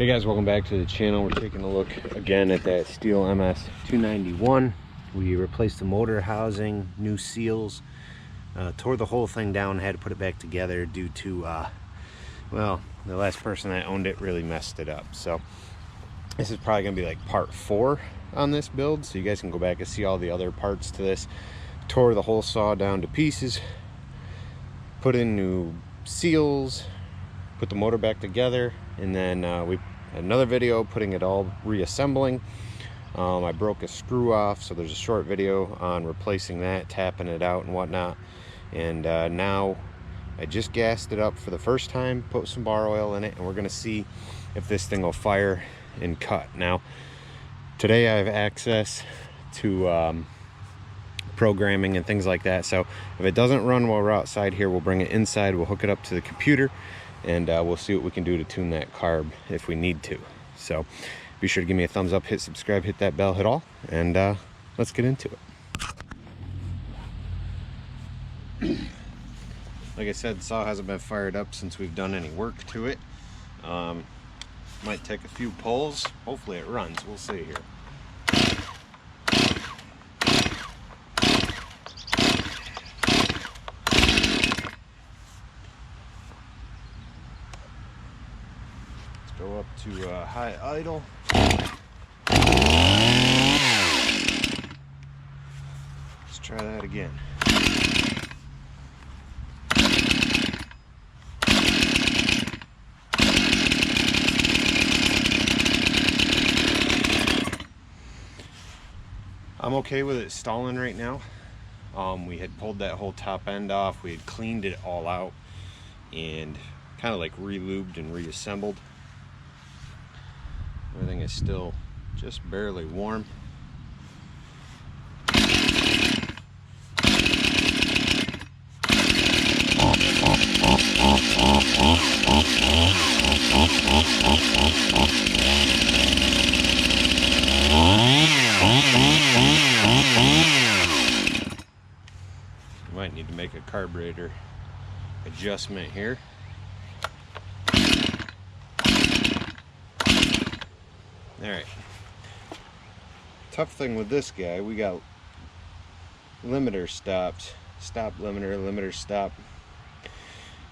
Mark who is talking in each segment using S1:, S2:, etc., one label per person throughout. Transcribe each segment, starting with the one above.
S1: Hey guys, welcome back to the channel. We're taking a look again at that Stihl MS291. We replaced the motor housing, new seals, tore the whole thing down, had to put it back together due to, well, the last person that owned it really messed it up. So this is probably gonna be like part 4 on this build, so you guys can go back and see all the other parts to this. Tore the whole saw down to pieces, put in new seals, put the motor back together, and then we another video putting it all reassembling. I broke a screw off, so there's a short video on replacing that, tapping it out and whatnot. And now I just gassed it up for the first time, put some bar oil in it, and we're gonna see if this thing will fire and cut. Now today I have access to programming and things like that, so if it doesn't run while we're outside here, we'll bring it inside, we'll hook it up to the computer, and we'll see what we can do to tune that carb if we need to. So be sure to give me a thumbs up, hit subscribe, hit that bell, hit all, and let's get into it. Like I said, the saw hasn't been fired up since we've done any work to it. Might take a few pulls, hopefully it runs, we'll see here. Go up to high idle. Let's try that again. I'm okay with it stalling right now. We had pulled that whole top end off. We had cleaned it all out and kind of like re-lubed and reassembled. Everything is still just barely warm. Might need to make a carburetor adjustment here. Alright, tough thing with this guy, we got limiter stops, stop limiter, limiter stop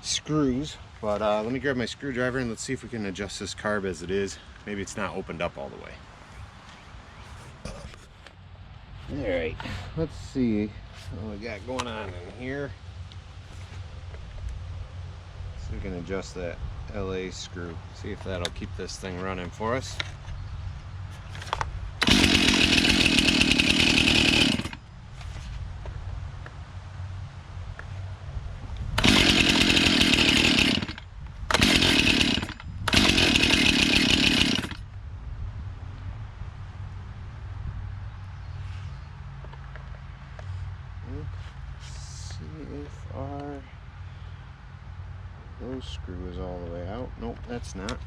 S1: screws, but let me grab my screwdriver and let's see if we can adjust this carb as it is. Maybe it's not opened up all the way. Alright, let's see what we got going on in here. So we can adjust that LA screw, see if that'll keep this thing running for us. Those screw is all the way out. Nope, that's not.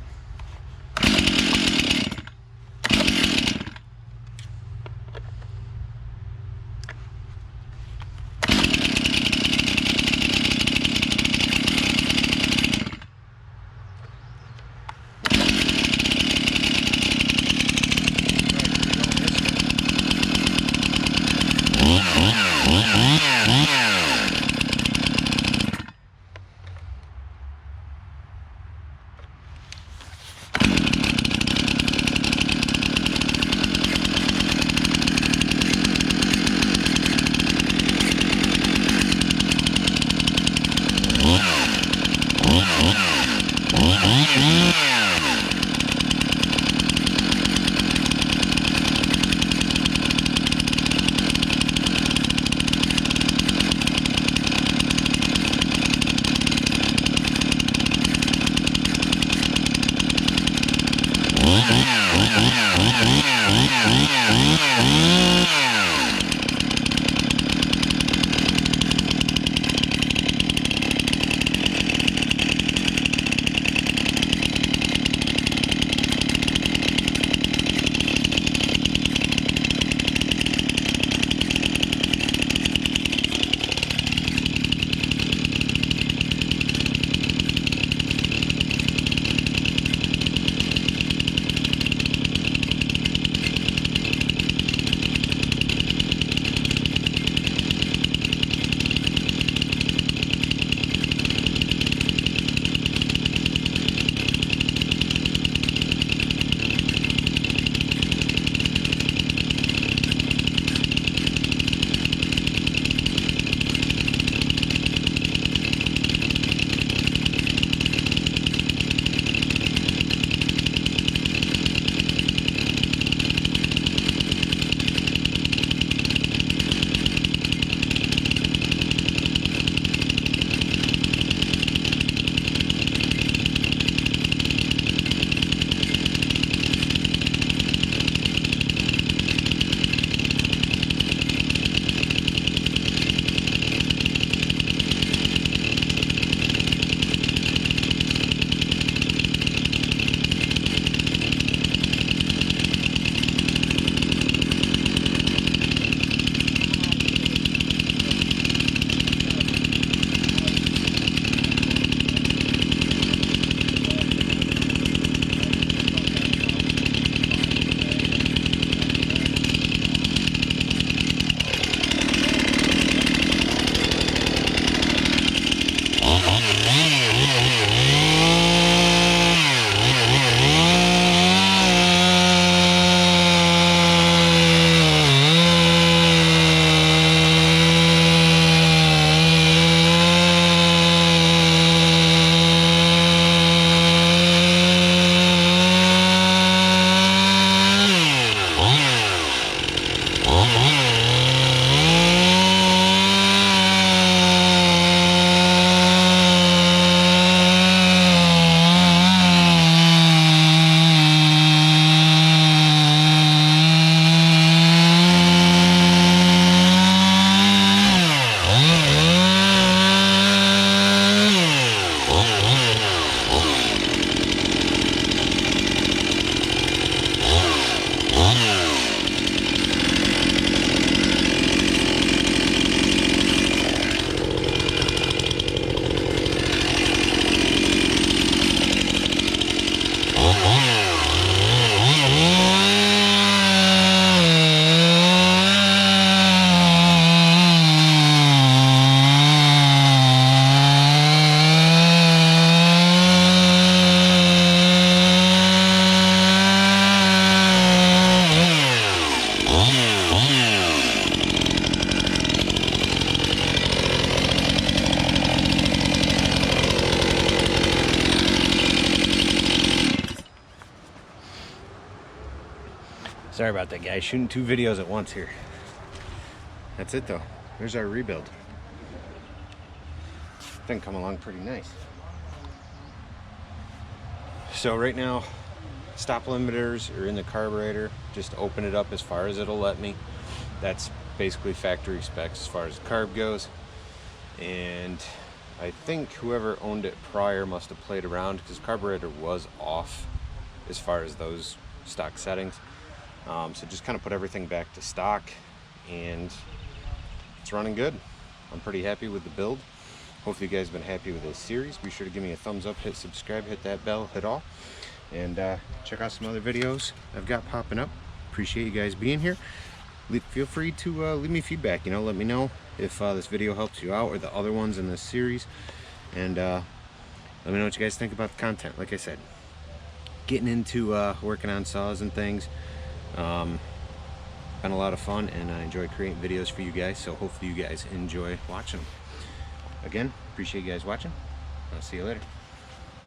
S1: Sorry about that, guys. Shooting 2 videos at once here. That's it though. There's our rebuild. Thing come along pretty nice. So right now, stop limiters are in the carburetor. Just open it up as far as it'll let me. That's basically factory specs as far as the carb goes. And I think whoever owned it prior must have played around because carburetor was off as far as those stock settings. So just kind of put everything back to stock and it's running good. I'm pretty happy with the build. Hopefully you guys have been happy with this series. Be sure to give me a thumbs up, hit subscribe, hit that bell, hit all. And check out some other videos I've got popping up. Appreciate you guys being here. Feel free to leave me feedback, you know, let me know if this video helps you out or the other ones in this series. And let me know what you guys think about the content. Like I said, getting into working on saws and things. Been a lot of fun and I enjoy creating videos for you guys, so hopefully you guys enjoy watching them. Again, appreciate you guys watching. I'll see you later.